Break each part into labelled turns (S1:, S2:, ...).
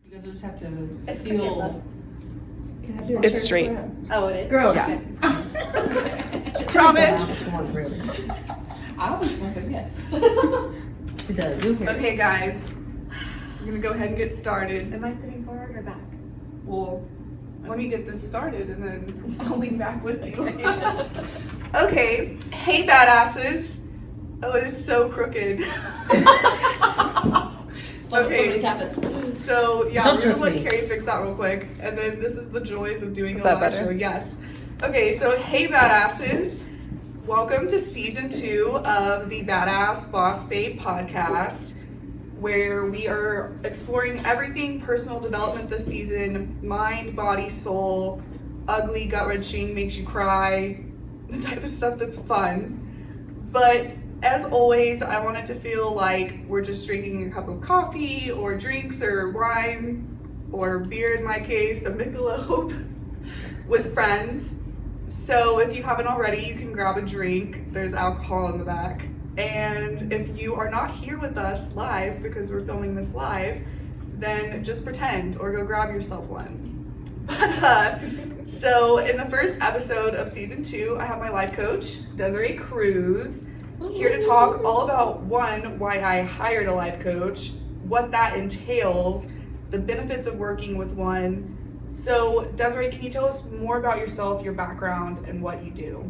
S1: Does it just have to
S2: It's
S1: feel?
S3: It's straight.
S2: Oh, it is?
S3: Girl,
S2: Okay.
S3: Promise.
S1: I was gonna say yes.
S3: She does. You hear.
S4: Okay, guys, we're gonna go ahead and get started.
S2: Am I sitting forward or back?
S4: Well, let me get this started and then I'll lean back with you. Okay, hey badasses. Oh, it is so crooked.
S1: Somebody
S4: Okay,
S1: tap it.
S4: so yeah,
S3: Don't
S4: we're gonna
S3: trust
S4: let
S3: me.
S4: Carrie fix that real quick, and then this is the joys of doing
S3: Is
S4: a
S3: that
S4: live
S3: better?
S4: show. Yes. Okay, so hey badasses, welcome to season 2 of the Badass Boss Babe podcast, where we are exploring everything personal development this season: mind, body, soul, ugly, gut-wrenching, makes you cry, the type of stuff that's fun. But as always, I want it to feel like we're just drinking a cup of coffee or drinks or wine or beer, in my case, a Michelob, with friends. So if you haven't already, you can grab a drink. There's alcohol in the back. And if you are not here with us live, because we're filming this live, then just pretend or go grab yourself one. But so in the first episode of season 2, I have my life coach, Deseere Cruz, here to talk all about, one, why I hired a life coach, what that entails, the benefits of working with one. So Deseere, can you tell us more about yourself, your background, and what you do?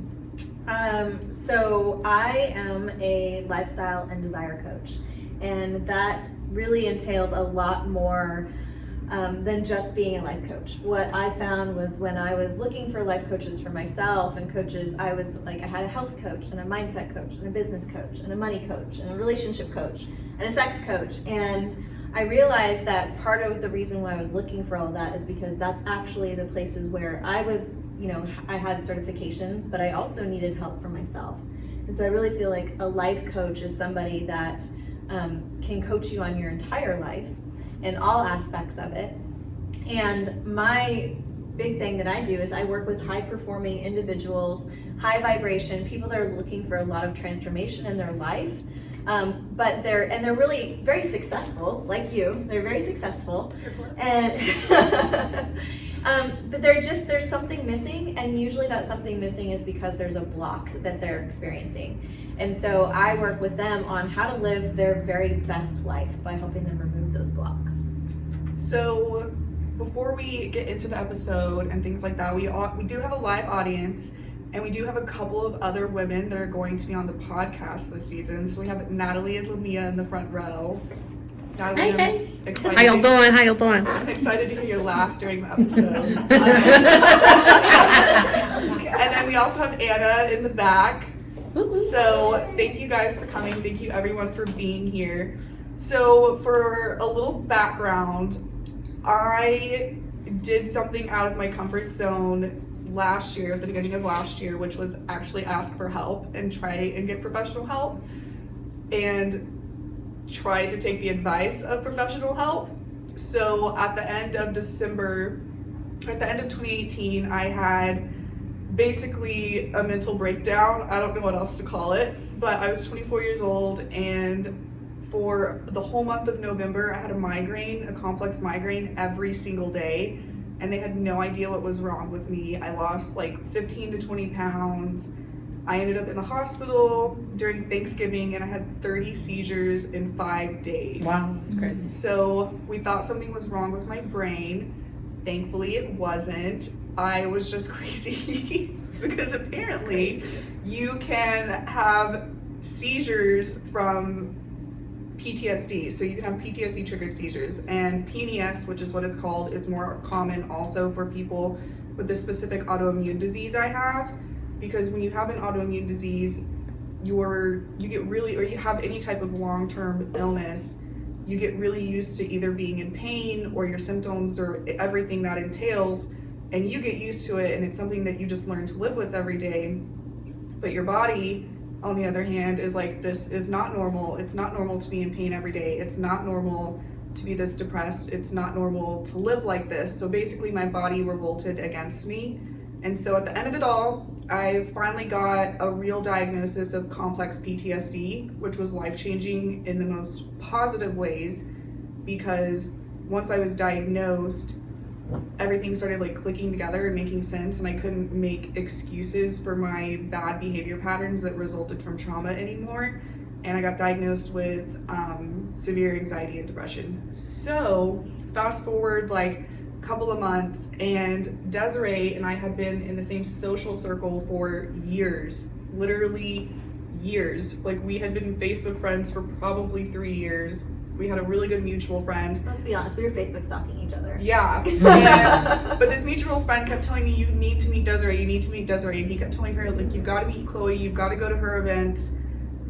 S2: So I am a lifestyle and desire coach, and that really entails a lot more than just being a life coach. What I found was when I was looking for life coaches for myself and coaches, I was like, I had a health coach and a mindset coach and a business coach and a money coach and a relationship coach and a sex coach. And I realized that part of the reason why I was looking for all that is because that's actually the places where I was, I had certifications, but I also needed help for myself. And so I really feel like a life coach is somebody that can coach you on your entire life in all aspects of it. And my big thing that I do is I work with high performing individuals, high vibration, people that are looking for a lot of transformation in their life. But they're really very successful, like you. They're very successful, and but there's something missing, and usually that something missing is because there's a block that they're experiencing. And so I work with them on how to live their very best life by helping them remove those blocks.
S4: So before we get into the episode and things like that, we do have a live audience, and we do have a couple of other women that are going to be on the podcast this season. So we have Natalie and Lamia in the front row. Natalie,
S3: Hey,
S4: I'm excited.
S3: How y'all doing? How y'all doing?
S4: I'm excited to hear your laugh during the episode. And then we also have Anna in the back. So thank you guys for coming. Thank you everyone for being here. So for a little background, I did something out of my comfort zone last year, at the beginning of last year, which was actually ask for help and try and get professional help, and try to take the advice of professional help. So at the end of 2018, I had basically a mental breakdown. I don't know what else to call it, but I was 24 years old, and for the whole month of November, I had a migraine, a complex migraine every single day, and they had no idea what was wrong with me. I lost like 15 to 20 pounds. I ended up in the hospital during Thanksgiving, and I had 30 seizures in 5 days.
S3: Wow, that's crazy.
S4: So we thought something was wrong with my brain. Thankfully, it wasn't. I was just crazy because apparently you can have seizures from PTSD. So you can have PTSD triggered seizures, and PNES, which is what it's called, it's more common also for people with this specific autoimmune disease I have, because when you have an autoimmune disease, you get really, or you have any type of long-term illness, you get really used to either being in pain or your symptoms or everything that entails, and you get used to it, and it's something that you just learn to live with every day. But your body, on the other hand, is like, this is not normal. It's not normal to be in pain every day. It's not normal to be this depressed. It's not normal to live like this. So basically my body revolted against me. And so at the end of it all, I finally got a real diagnosis of complex PTSD, which was life-changing in the most positive ways, because once I was diagnosed, everything started like clicking together and making sense, and I couldn't make excuses for my bad behavior patterns that resulted from trauma anymore. And I got diagnosed with severe anxiety and depression. So fast forward like a couple of months, and Deseree and I had been in the same social circle for years, literally years. Like, we had been Facebook friends for probably 3 years. We had a really good mutual friend.
S2: Let's be honest, we were Facebook stalking each other.
S4: Yeah. But this mutual friend kept telling me, you need to meet Deseree, you need to meet Deseree. And he kept telling her, like, you've got to meet Chloe, you've got to go to her events,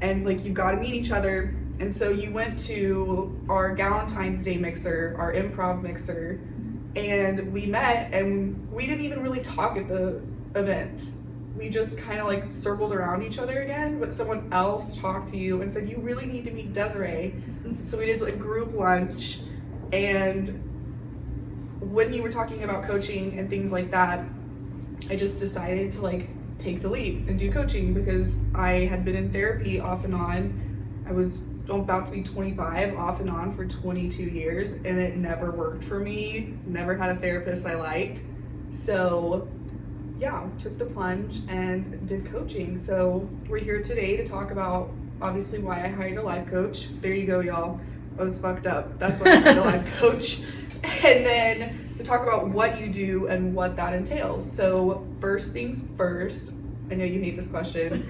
S4: and like, you've got to meet each other. And so you went to our Valentine's Day mixer, our improv mixer, and we met, and we didn't even really talk at the event. We just kind of like circled around each other again, but someone else talked to you and said, you really need to meet Deseree. So we did like group lunch, and when you were talking about coaching and things like that, I just decided to like take the leap and do coaching, because I had been in therapy off and on. I was about to be 25, off and on for 22 years, and it never worked for me. Never had a therapist I liked. So yeah, took the plunge and did coaching. So we're here today to talk about obviously why I hired a life coach. There you go, y'all. I was fucked up. That's why I hired a life coach. And then to talk about what you do and what that entails. So first things first, I know you hate this question.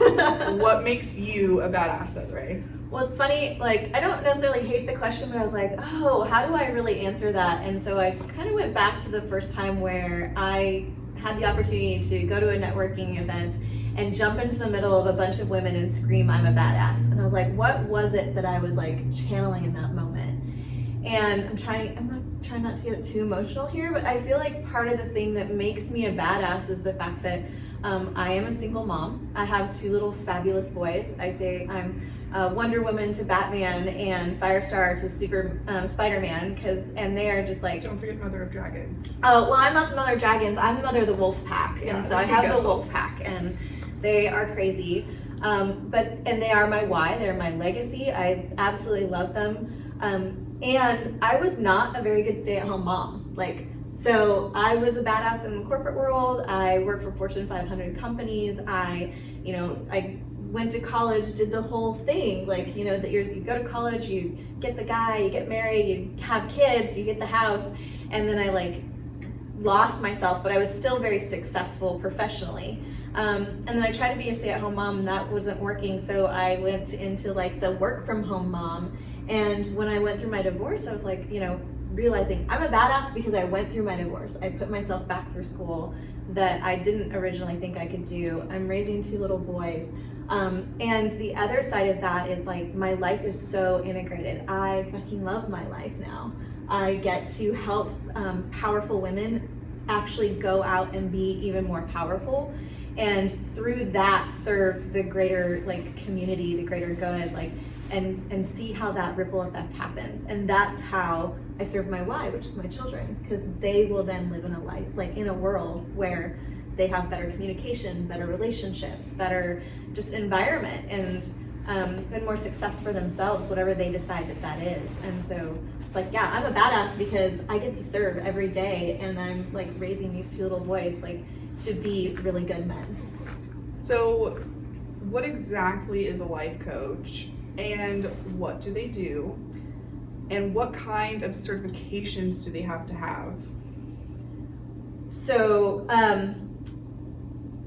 S4: What makes you a badass, Deseree?
S2: Well, it's funny, like, I don't necessarily hate the question, but I was like, oh, how do I really answer that? And so I kind of went back to the first time where I had the opportunity to go to a networking event and jump into the middle of a bunch of women and scream, I'm a badass. And I was like, what was it that I was like channeling in that moment? And I'm trying not to get too emotional here, but I feel like part of the thing that makes me a badass is the fact that I am a single mom. I have 2 little fabulous boys. I say I'm Wonder Woman to Batman and Firestar to Super Spider-Man, and they are just like.
S4: Don't forget Mother of Dragons.
S2: Oh, well, I'm not the Mother of Dragons. I'm the Mother of the Wolf Pack, and so I have the Wolf Pack, and they are crazy. And they are my why. They're my legacy. I absolutely love them. And I was not a very good stay-at-home mom. So I was a badass in the corporate world. I worked for Fortune 500 companies. I went to college, did the whole thing. That you go to college, you get the guy, you get married, you have kids, you get the house, and then I lost myself, but I was still very successful professionally. And then I tried to be a stay-at-home mom, and that wasn't working. So I went into the work-from-home mom. And when I went through my divorce, I was realizing I'm a badass because I went through my divorce. I put myself back through school that I didn't originally think I could do. I'm raising 2 little boys. And the other side of that is my life is so integrated. I fucking love my life now. I get to help powerful women actually go out and be even more powerful. And through that serve the greater community, the greater good, and see how that ripple effect happens. And that's how I serve my why, which is my children, because they will then live in a life, in a world where they have better communication, better relationships, better just environment, and more success for themselves, whatever they decide that is. And so it's yeah, I'm a badass because I get to serve every day, and I'm raising these 2 little boys to be really good men.
S4: So what exactly is a life coach, and what do they do, and what kind of certifications do they have to have?
S2: So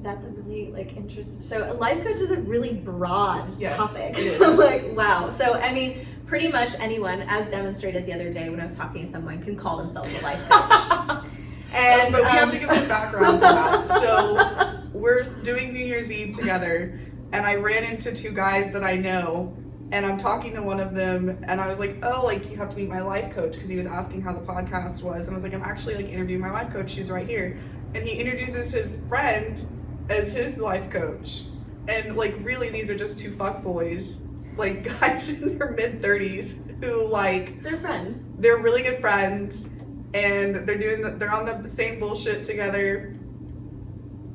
S2: that's a really interesting. So a life coach is a really broad topic.
S4: It is.
S2: Wow. So I mean, pretty much anyone, as demonstrated the other day when I was talking to someone, can call themselves a life coach. And
S4: but we have to give a background to that. So we're doing New Year's Eve together, and I ran into 2 guys that I know, and I'm talking to one of them, and I was like, oh, you have to meet my life coach, because he was asking how the podcast was, and I was like, I'm actually interviewing my life coach, she's right here. And he introduces his friend as his life coach. And really, these are just 2 fuckboys, guys in their mid-30s who
S2: they're friends.
S4: They're really good friends, and they're on the same bullshit together.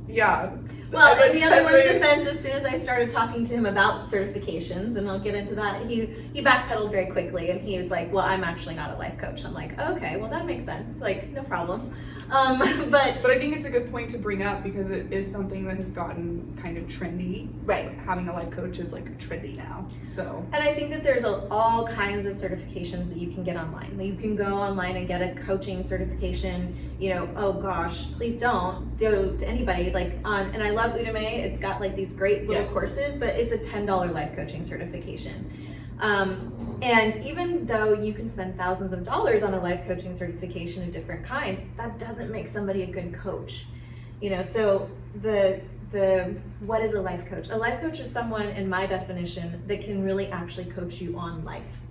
S4: Yeah.
S2: Well, in the other
S4: that's
S2: one's
S4: what-
S2: defense, as soon as I started talking to him about certifications, and I'll get into that, he backpedaled very quickly, and he was like, well, I'm actually not a life coach. I'm like, okay, well, that makes sense. Like, no problem. But
S4: I think it's a good point to bring up because it is something that has gotten kind of trendy.
S2: right.
S4: Having a life coach is like trendy now. So
S2: And I think that there's all kinds of certifications that you can get online. You can go online and get a coaching certification. You know, oh gosh, please don't do to anybody and I love Udemy. It's got like these great little
S4: Yes.
S2: courses, but it's a $10 life coaching certification. And even though you can spend thousands of dollars on a life coaching certification of different kinds, that doesn't make somebody a good coach. You know, so what is a life coach? A life coach is someone, in my definition, that can really actually coach you on life.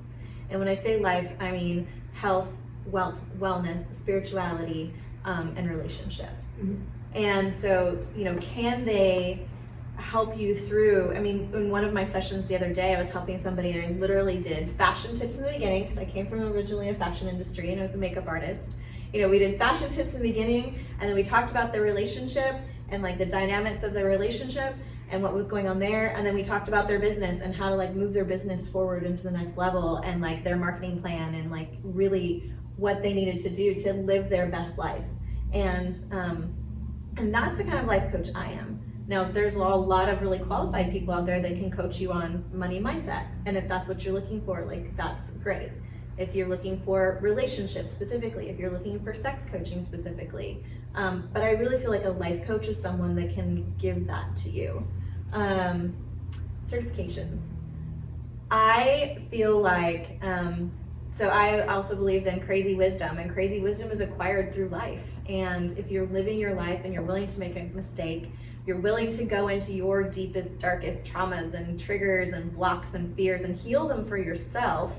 S2: And when I say life, I mean health, wellness, spirituality, and relationship.
S4: Mhm.
S2: And so, you know, can they help you through? I mean, in one of my sessions the other day, I was helping somebody, and I literally did fashion tips in the beginning, because I came from originally a fashion industry and I was a makeup artist. You know, we did fashion tips in the beginning, and then we talked about their relationship and like the dynamics of their relationship and what was going on there, and then we talked about their business and how to like move their business forward into the next level, and like their marketing plan, and like really what they needed to do to live their best life. And that's the kind of life coach I am. Now, there's a lot of really qualified people out there that can coach you on money mindset, and if that's what you're looking for, like, that's great. If you're looking for relationships specifically, if you're looking for sex coaching specifically, but I really feel like a life coach is someone that can give that to you. Certifications. I feel like, so I also believe in crazy wisdom, and crazy wisdom is acquired through life. And if you're living your life and you're willing to make a mistake, you're willing to go into your deepest, darkest traumas and triggers and blocks and fears and heal them for yourself,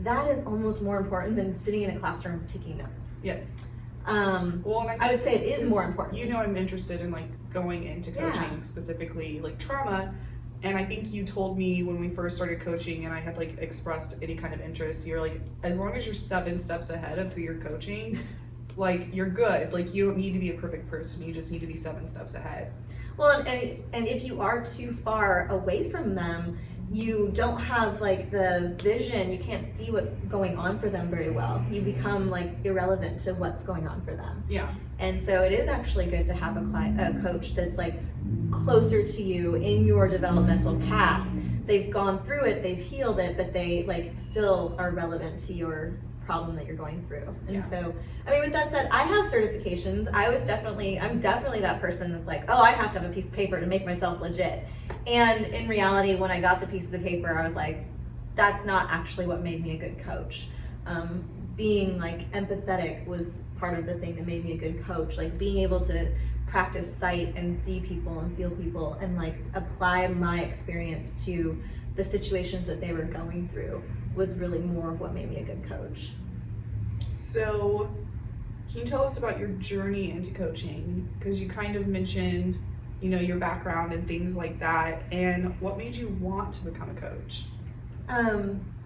S2: that is almost more important than sitting in a classroom taking notes.
S4: yes.
S2: Well, I would say it is more important.
S4: You know, I'm interested in like going into coaching,
S2: Yeah.
S4: specifically like trauma. And I think you told me when we first started coaching and I had like expressed any kind of interest, you're like, as long as you're 7 steps ahead of who you're coaching, like you're good. Like you don't need to be a perfect person. You just need to be 7 steps ahead.
S2: Well, and if you are too far away from them, you don't have like the vision, you can't see what's going on for them very well. You become like irrelevant to what's going on for them.
S4: Yeah.
S2: And so it is actually good to have a coach that's like closer to you in your developmental path. They've gone through it, they've healed it, but they like still are relevant to your problem that you're going through. And
S4: Yeah.
S2: so, I mean, with that said, I have certifications. I'm definitely that person that's like, oh, I have to have a piece of paper to make myself legit. And in reality, when I got the pieces of paper, I was like, that's not actually what made me a good coach. Being like empathetic was part of the thing that made me a good coach. Like being able to practice sight and see people and feel people and like apply my experience to the situations that they were going through was really more of what made me a good coach.
S4: So, can you tell us about your journey into coaching? Because you kind of mentioned, you know, your background and things like that, and what made you want to become a coach?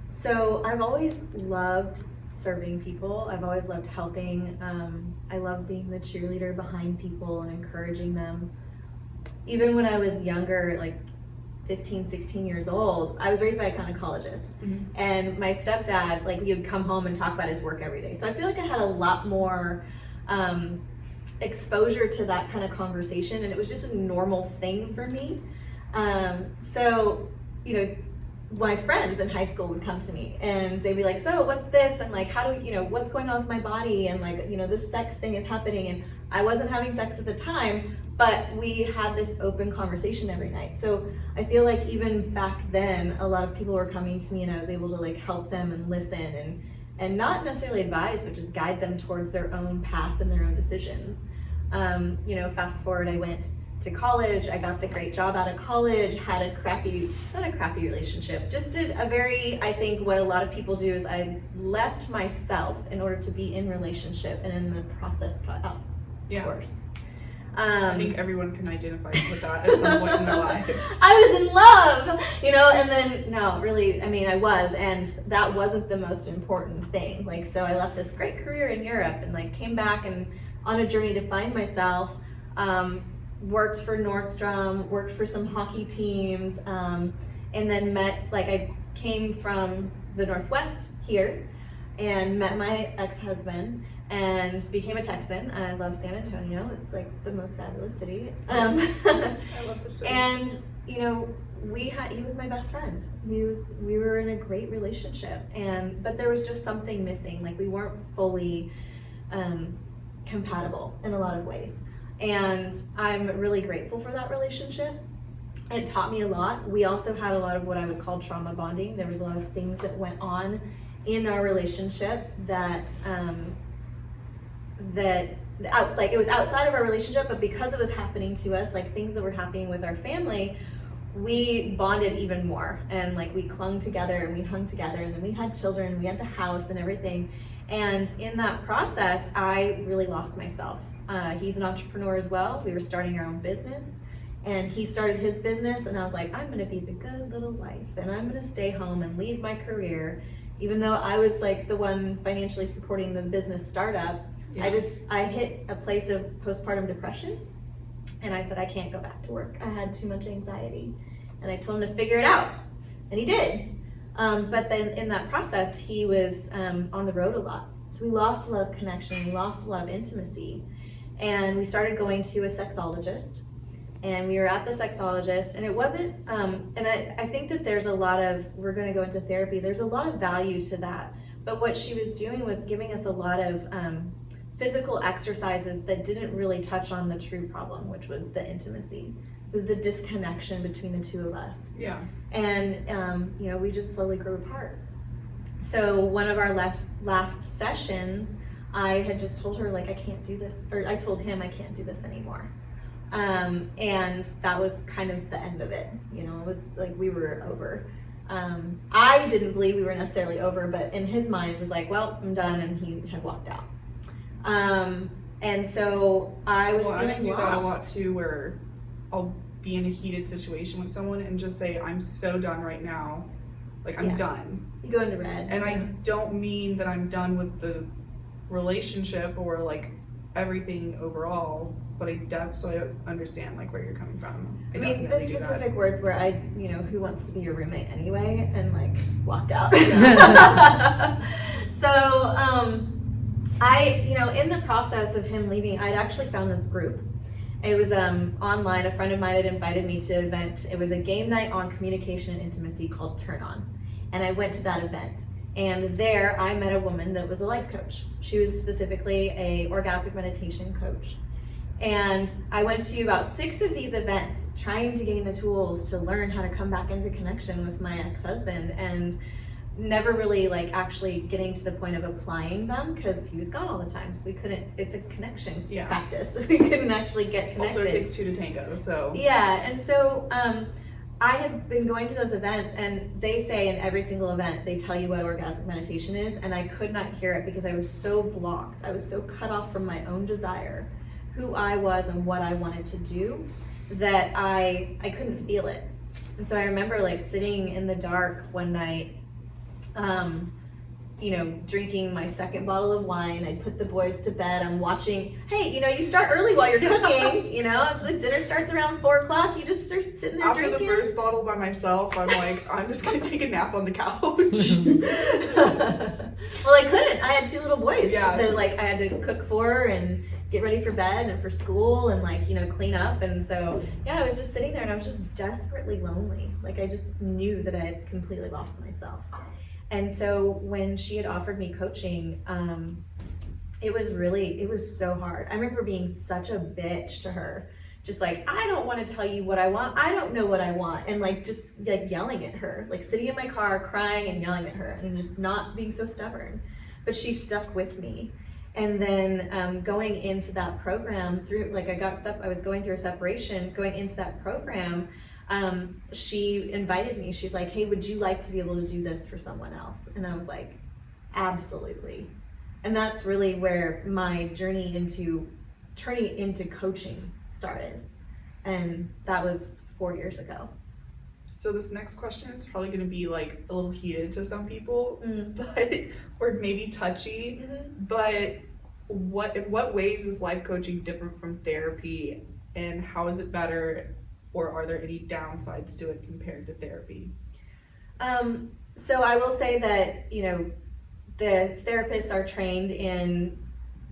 S2: So I've always loved serving people. I've always loved helping. I love being the cheerleader behind people and encouraging them. Even when I was younger, like 15, 16 years old, I was raised by a gynecologist.
S4: Mhm.
S2: And my stepdad, like, he would come home and talk about his work every day. So I feel like I had a lot more exposure to that kind of conversation, and it was just a normal thing for me. So, you know, my friends in high school would come to me and they'd be like, so what's this? And like, how do we, you know, what's going on with my body? And like, you know, this sex thing is happening. And I wasn't having sex at the time, but we had this open conversation every night. So I feel like even back then, a lot of people were coming to me and I was able to like help them and listen and not necessarily advise, but just guide them towards their own path and their own decisions. You know, fast forward, I went to college, I got the great job out of college, had a not a crappy relationship, just did a very, I think what a lot of people do is I left myself in order to be in relationship, and in the process cut off, of course.
S4: I think everyone can identify with that at some point in their lives.
S2: I was in love, you know, and then, no, really, I mean, I was, and that wasn't the most important thing. Like, so I left this great career in Europe and like came back and on a journey to find myself, worked for Nordstrom, worked for some hockey teams, and then I came from the Northwest here and met my ex-husband and became a Texan. I love San Antonio. It's like the most fabulous city.
S4: I love the city.
S2: And he was my best friend. We were in a great relationship, but there was just something missing. Like we weren't fully compatible in a lot of ways. And I'm really grateful for that relationship. It taught me a lot. We also had a lot of what I would call trauma bonding. There was a lot of things that went on in our relationship that it was outside of our relationship, but because it was happening to us, like things that were happening with our family, we bonded even more, and like we clung together and we hung together, and then we had children, we had the house and everything. And in that process, I really lost myself. He's an entrepreneur as well. We were starting our own business, and he started his business, and I was like, I'm gonna be the good little wife, and I'm gonna stay home and leave my career, even though I was like the one financially supporting the business startup. Yeah. I hit a place of postpartum depression, and I said, I can't go back to work. I had too much anxiety, and I told him to figure it out, and he did. But then in that process, he was on the road a lot. So we lost a lot of connection, we lost a lot of intimacy, and we started going to a sexologist, and we were at the sexologist, and it wasn't, and I think that there's a lot of, we're gonna go into therapy, there's a lot of value to that, but what she was doing was giving us a lot of physical exercises that didn't really touch on the true problem, which was the intimacy. It was the disconnection between the two of us. Yeah. And we just slowly grew apart. So one of our last sessions, I had just told her, like, I can't do this, or I told him I can't do this anymore. And that was kind of the end of it. It was like we were over. I didn't believe we were necessarily over, but in his mind it was like, well, I'm done, and he had walked out. And so I was feeling lost. I do that a lot
S4: too, where I'll be in a heated situation with someone and just say, I'm so done right now. Like, I'm done.
S2: You go into red.
S4: And I don't mean that I'm done with the relationship or like everything overall, but so I understand like where you're coming from.
S2: I mean, the specific words where who wants to be your roommate anyway, and like walked out. So, in the process of him leaving, I'd actually found this group. It was online. A friend of mine had invited me to an event. It was a game night on communication and intimacy called Turn On. And I went to that event. And there I met a woman that was a life coach. She was specifically a orgasmic meditation coach. And I went to about 6 of these events trying to gain the tools to learn how to come back into connection with my ex-husband, and never really like actually getting to the point of applying them because he was gone all the time. So we couldn't, it's a connection practice. We couldn't actually get connected.
S4: Also, it takes 2 to tango, so.
S2: Yeah, and so I had been going to those events, and they say in every single event, they tell you what orgasmic meditation is, and I could not hear it because I was so blocked. I was so cut off from my own desire, who I was and what I wanted to do, that I couldn't feel it. And so I remember like sitting in the dark one night, drinking my 2nd bottle of wine. I put the boys to bed. I'm watching, hey, you start early while you're cooking, the dinner starts around 4:00. You just start sitting there drinking.
S4: After the first bottle by myself, I'm like, I'm just gonna take a nap on the couch.
S2: Well, I couldn't. I had 2 little boys that I had to cook for and get ready for bed and for school and clean up. And so, I was just sitting there, and I was just desperately lonely. Like, I just knew that I had completely lost myself. And so when she had offered me coaching, it was so hard. I remember being such a bitch to her, just like, I don't want to tell you what I want. I don't know what I want. And just yelling at her, like sitting in my car, crying and yelling at her, and just not being so stubborn. But she stuck with me. And then going into that program I was going through a separation, going into that program, she invited me. She's like, hey, would you like to be able to do this for someone else? And I was like, absolutely. And that's really where my journey into turning into coaching started. And that was 4 years ago.
S4: So this next question is probably going to be like a little heated to some people, or maybe touchy, but in what ways is life coaching different from therapy and how is it better, or are there any downsides to it compared to therapy?
S2: So I will say that, you know, the therapists are trained in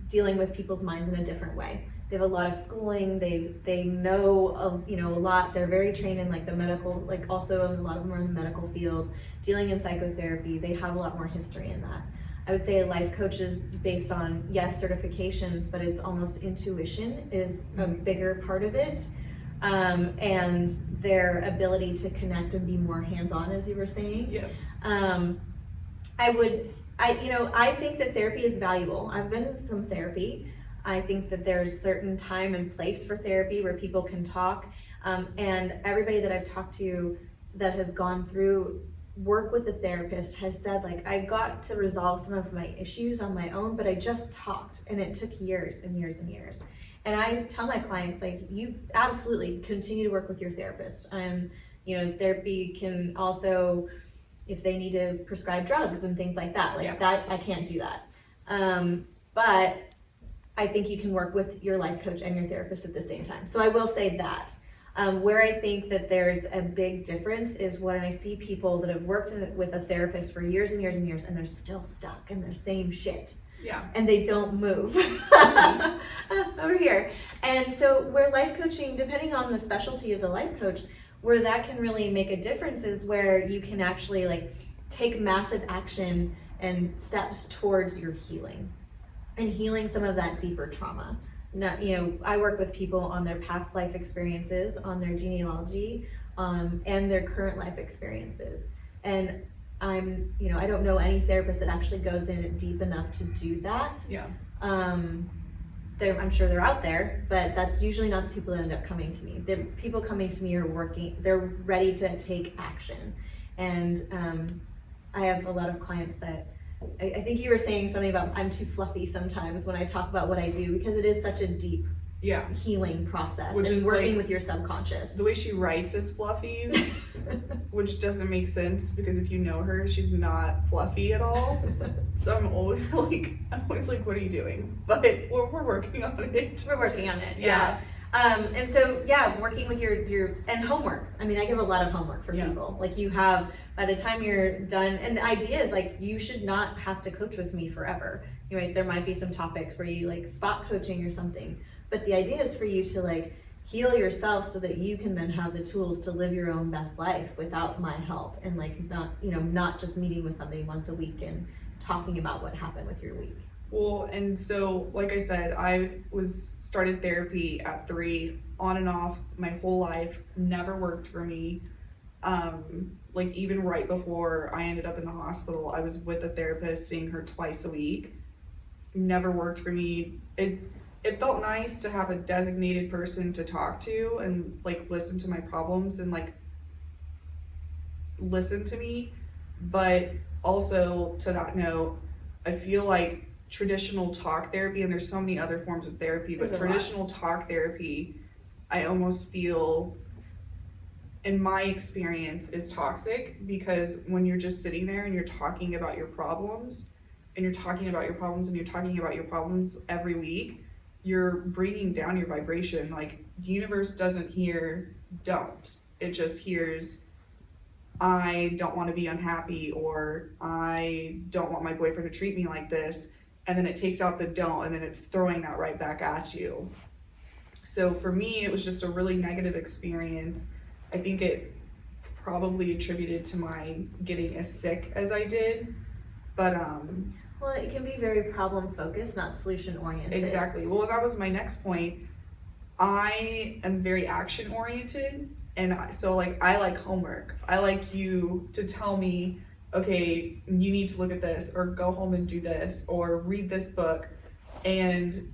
S2: dealing with people's minds in a different way. They have a lot of schooling, they know, you know, a lot. They're very trained in like the medical, like also a lot of them are in the medical field, dealing in psychotherapy. They have a lot more history in that. I would say a life coach is based on, yes, certifications, but it's almost intuition is a bigger part of it. And their ability to connect and be more hands-on, as you were saying.
S4: Yes.
S2: I think that therapy is valuable. I've been in some therapy. I think that there's certain time and place for therapy where people can talk. And everybody that I've talked to that has gone through work with a therapist has said, like, I got to resolve some of my issues on my own, but I just talked, and it took years and years and years. And I tell my clients, like, you absolutely continue to work with your therapist. And, you know, therapy can also, if they need to prescribe drugs and things like that, like that, I can't do that. But I think you can work with your life coach and your therapist at the same time. So I will say that. Where I think that there's a big difference is when I see people that have worked with a therapist for years and years and years, and they're still stuck in their same shit.
S4: Yeah.
S2: And they don't move over here. And so where life coaching, depending on the specialty of the life coach, where that can really make a difference is where you can actually like take massive action and steps towards your healing and healing some of that deeper trauma. Now, you know, I work with people on their past life experiences, on their genealogy, and their current life experiences. And I don't know any therapist that actually goes in deep enough to do that.
S4: Yeah.
S2: I'm sure they're out there, but that's usually not the people that end up coming to me. The people coming to me they're ready to take action. And I have a lot of clients that, I think you were saying something about I'm too fluffy sometimes when I talk about what I do, because it is such a deep healing process.
S4: Which
S2: and
S4: is
S2: working
S4: like,
S2: with your subconscious.
S4: The way she writes is fluffy, which doesn't make sense because if you know her, she's not fluffy at all. So I'm always like, what are you doing? But we're working on it.
S2: We're working on it, yeah. And so, working with your and homework. I mean, I give a lot of homework for people. Like you have, by the time you're done, and the idea is like, you should not have to coach with me forever. You know, there might be some topics where you like spot coaching or something, but the idea is for you to like heal yourself so that you can then have the tools to live your own best life without my help, and like not just meeting with somebody once a week and talking about what happened with your week.
S4: Well, and so, like I said, I started therapy at 3, on and off my whole life, never worked for me. Like even right before I ended up in the hospital, I was with a therapist, seeing her twice a week. Never worked for me. It felt nice to have a designated person to talk to and like listen to my problems and like listen to me. But also to that note, I feel like traditional talk therapy, and there's so many other forms of therapy, but traditional talk therapy, I almost feel, in my experience, is toxic, because when you're just sitting there and you're talking about your problems, and you're talking about your problems, and you're talking about your problems every week, you're bringing down your vibration. Like, the universe doesn't hear don't. It just hears, I don't want to be unhappy, or I don't want my boyfriend to treat me like this. And then it takes out the don't, and then it's throwing that right back at you. So for me, it was just a really negative experience. I think it probably attributed to my getting as sick as I did. But
S2: well, it can be very problem focused, not solution oriented.
S4: Exactly. Well, that was my next point. I am very action oriented, and so like I like homework. I like you to tell me, okay, you need to look at this, or go home and do this, or read this book. And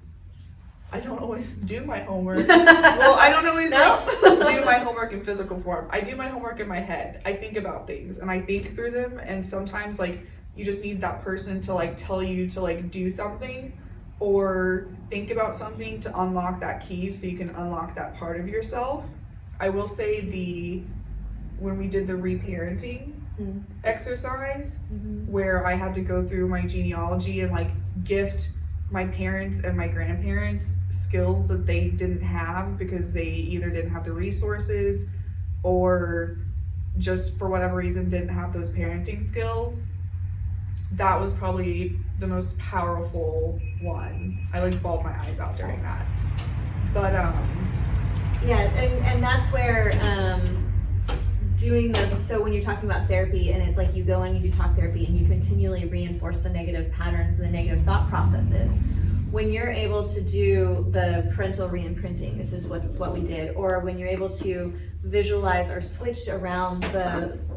S4: I don't always do my homework. Well, I don't always do my homework in physical form. I do my homework in my head. I think about things and I think through them, and sometimes like you just need that person to like tell you to like do something or think about something to unlock that key so you can unlock that part of yourself. I will say when we did the reparenting exercise, where I had to go through my genealogy and like gift my parents and my grandparents skills that they didn't have because they either didn't have the resources or just for whatever reason didn't have those parenting skills. That was probably the most powerful one. I like bawled my eyes out during that. But
S2: yeah, and that's where doing this, so when you're talking about therapy and it's like you go and you do talk therapy and you continually reinforce the negative patterns and the negative thought processes, when you're able to do the parental re-imprinting, this is what we did, or when you're able to visualize or switch around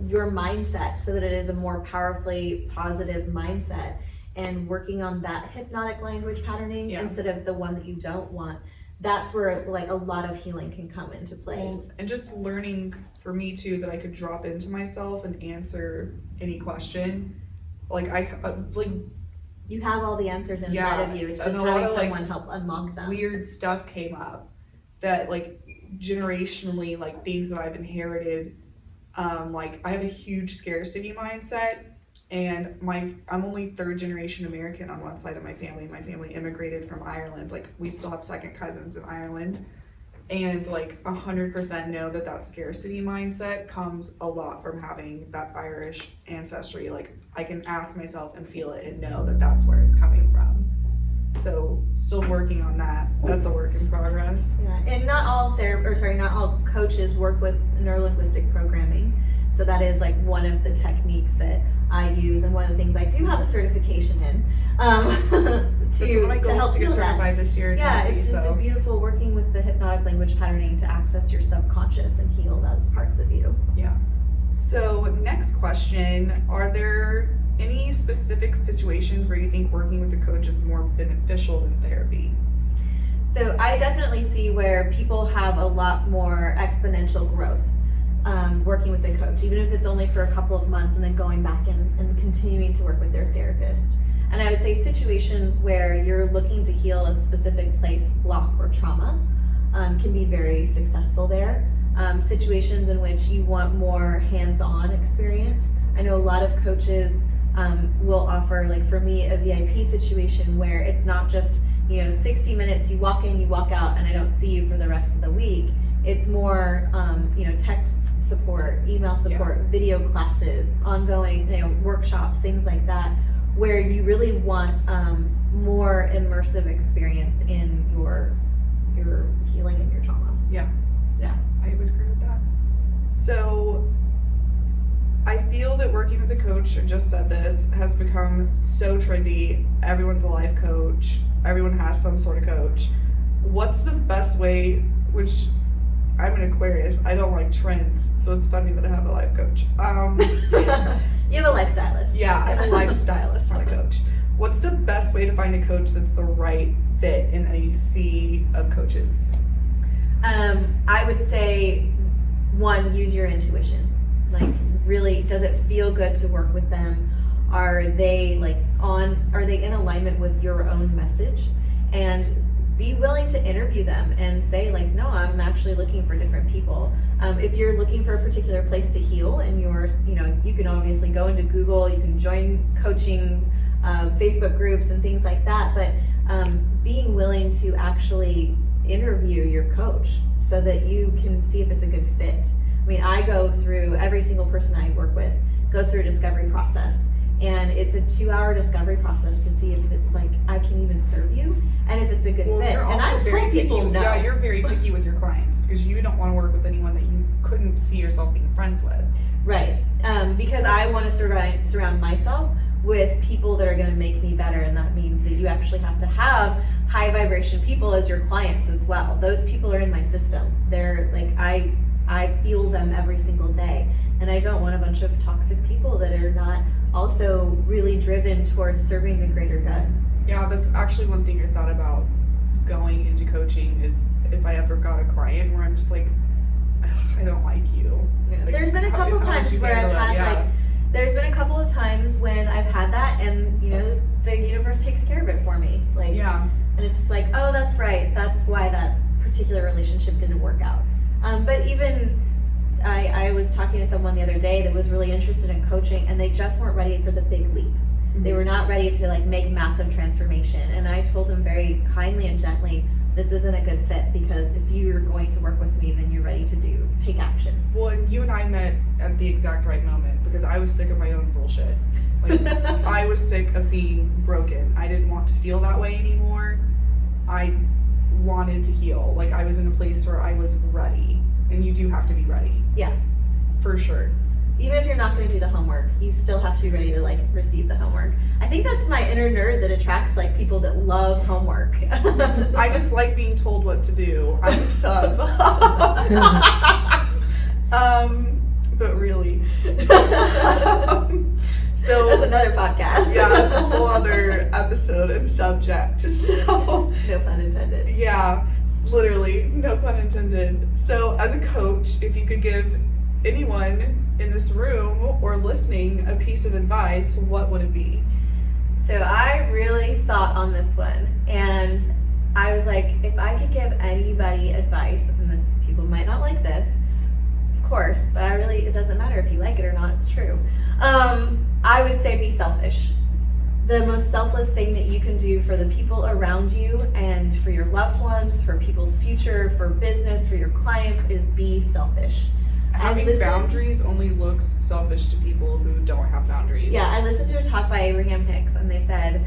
S2: your mindset so that it is a more powerfully positive mindset, and working on that hypnotic language patterning instead of the one that you don't want, that's where like a lot of healing can come into place.
S4: And just learning for me too that I could drop into myself and answer any question. Like
S2: You have all the answers inside of you. It's just having someone help unlock them.
S4: Weird stuff came up that like generationally, like things that I've inherited. Like I have a huge scarcity mindset, and I'm only third generation American on one side of my family. My family immigrated from Ireland. Like we still have second cousins in Ireland, and like 100% know that scarcity mindset comes a lot from having that Irish ancestry. Like I can ask myself and feel it and know that that's where it's coming from. So still working on that. That's a work in progress.
S2: Yeah, and not all coaches work with neurolinguistic programming. So that is like one of the techniques that I use, and one of the things I do have a certification in
S4: That's one of my goals
S2: help
S4: to get
S2: heal that.
S4: certified this year.
S2: Yeah,
S4: maybe,
S2: it's just a beautiful working with the hypnotic language patterning to access your subconscious and heal those parts of you.
S4: Yeah. So next question, are there any specific situations where you think working with a coach is more beneficial than therapy?
S2: So I definitely see where people have a lot more exponential growth working with a coach, even if it's only for a couple of months and then going back and continuing to work with their therapist. And I would say situations where you're looking to heal a specific place, block, or trauma can be very successful there. Situations in which you want more hands-on experience. I know a lot of coaches will offer, like for me, a VIP situation where it's not just 60 minutes, you walk in, you walk out, and I don't see you for the rest of the week. It's more text support, email support, video classes, ongoing workshops, things like that, where you really want more immersive experience in your healing and your trauma.
S4: Yeah.
S2: Yeah.
S4: I would agree with that. So I feel that working with a coach, I just said this, has become so trendy. Everyone's a life coach. Everyone has some sort of coach. What's the best way, which I'm an Aquarius, I don't like trends, so it's funny that I have a life coach.
S2: You have a life stylist.
S4: Yeah, I'm a life stylist, not a coach. What's the best way to find a coach that's the right fit in a sea of coaches?
S2: I would say, one, use your intuition. Like, really, does it feel good to work with them? Are they in alignment with your own message? And be willing to interview them and say no, I'm actually looking for different people. If you're looking for a particular place to heal and you can obviously go into Google, you can join coaching Facebook groups and things like that, but being willing to actually interview your coach so that you can see if it's a good fit. I mean, I go through, every single person I work with goes through a discovery process, and it's a 2-hour discovery process to see if it's I can even serve you and if it's a good fit.
S4: You're
S2: and
S4: also
S2: I've
S4: very
S2: told
S4: picky.
S2: people no.
S4: Yeah, you're very picky with your clients because you don't want to work with anyone that you couldn't see yourself being friends with.
S2: Right, because I want to surround myself with people that are going to make me better, and that means that you actually have to have high vibration people as your clients as well. Those people are in my system. They're I feel them every single day, and I don't want a bunch of toxic people that are not also really driven towards serving the greater good.
S4: Yeah, that's actually one thing I thought about going into coaching is if I ever got a client where I'm just I don't like you.
S2: There's been a couple times where I've had there's been a couple of times when I've had that, and the universe takes care of it for me. And it's oh, that's right. That's why that particular relationship didn't work out. But even I was talking to someone the other day that was really interested in coaching, and they just weren't ready for the big leap. They were not ready to like make massive transformation. And I told them very kindly and gently, this isn't a good fit, because if you're going to work with me, then you're ready to take action.
S4: Well, and you and I met at the exact right moment, because I was sick of my own bullshit. Like, I was sick of being broken. I didn't want to feel that way anymore. I wanted to heal. Like, I was in a place where I was ready. And you do have to be ready.
S2: Yeah.
S4: For sure.
S2: Even if you're not going to do the homework, you still have to be ready to like receive the homework. I think that's my inner nerd that attracts like people that love homework.
S4: I just like being told what to do. I'm a sub. But really. So
S2: That's another podcast.
S4: Yeah, that's a whole other episode and subject. So
S2: No pun intended.
S4: yeah, literally, no pun intended. So as a coach, if you could give anyone in this room or listening a piece of advice, what would it be?
S2: So I really thought on this one, and I was like, if I could give anybody advice, and this people might not like this, of course, but it doesn't matter if you like it or not, it's true. I would say be selfish. The most selfless thing that you can do for the people around you and for your loved ones, for people's future, for business, for your clients, is be selfish.
S4: Having boundaries only looks selfish to people who don't have boundaries.
S2: Yeah, I listened to a talk by Abraham Hicks, and they said,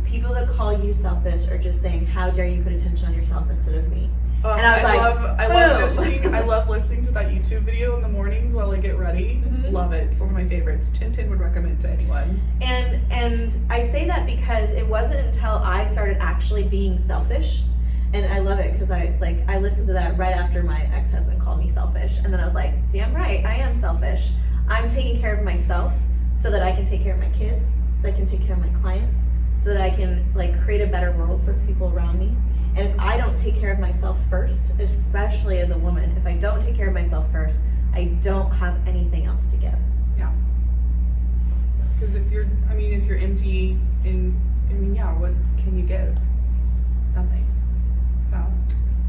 S2: people that call you selfish are just saying, how dare you put attention on yourself instead of me. And I was
S4: I love listening to that YouTube video in the mornings while I get ready.
S2: Mm-hmm.
S4: Love it. It's one of my favorites. Tintin would recommend to anyone.
S2: And I say that because it wasn't until I started actually being selfish, and I love it because I listened to that right after my ex-husband called me selfish, and then I was like, damn right, I am selfish. I'm taking care of myself so that I can take care of my kids, so that I can take care of my clients, so that I can like create a better world for people around me. And if I don't take care of myself first, especially as a woman, if I don't take care of myself first, I don't have anything else to give.
S4: Yeah. Because if you're empty what can you give? Nothing. So,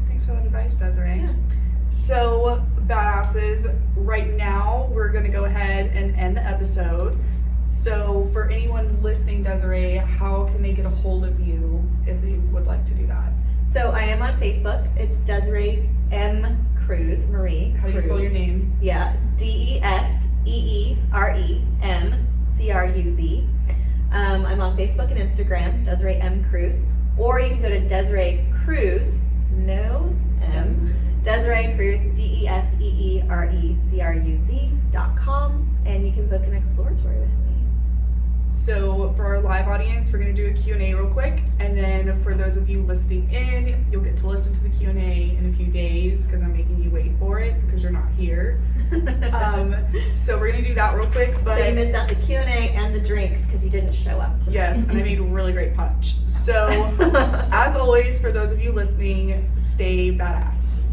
S4: thanks for that advice, Deseere.
S2: Yeah.
S4: So, badasses, right now we're going to go ahead and end the episode. So, for anyone listening, Deseere, how can they get a hold of you if they would like to do that?
S2: So I am on Facebook. It's Deseree Cruz, Marie.
S4: How do you spell your name?
S2: Yeah, DeseereMCruz. I'm on Facebook and Instagram, Deseree M. Cruz. Or you can go to Deseree Cruz, no M, Deseree Cruz, DeseereCruz.com, and you can book an exploratory with me.
S4: So for our live audience, we're going to do a Q&A real quick, and then for those of you listening in, you'll get to listen to the Q&A in a few days because I'm making you wait for it because you're not here. So we're going to do that real quick. But
S2: so you missed out the Q&A and the drinks because you didn't show up tonight.
S4: Yes, and I made a really great punch. So as always, for those of you listening, stay badass.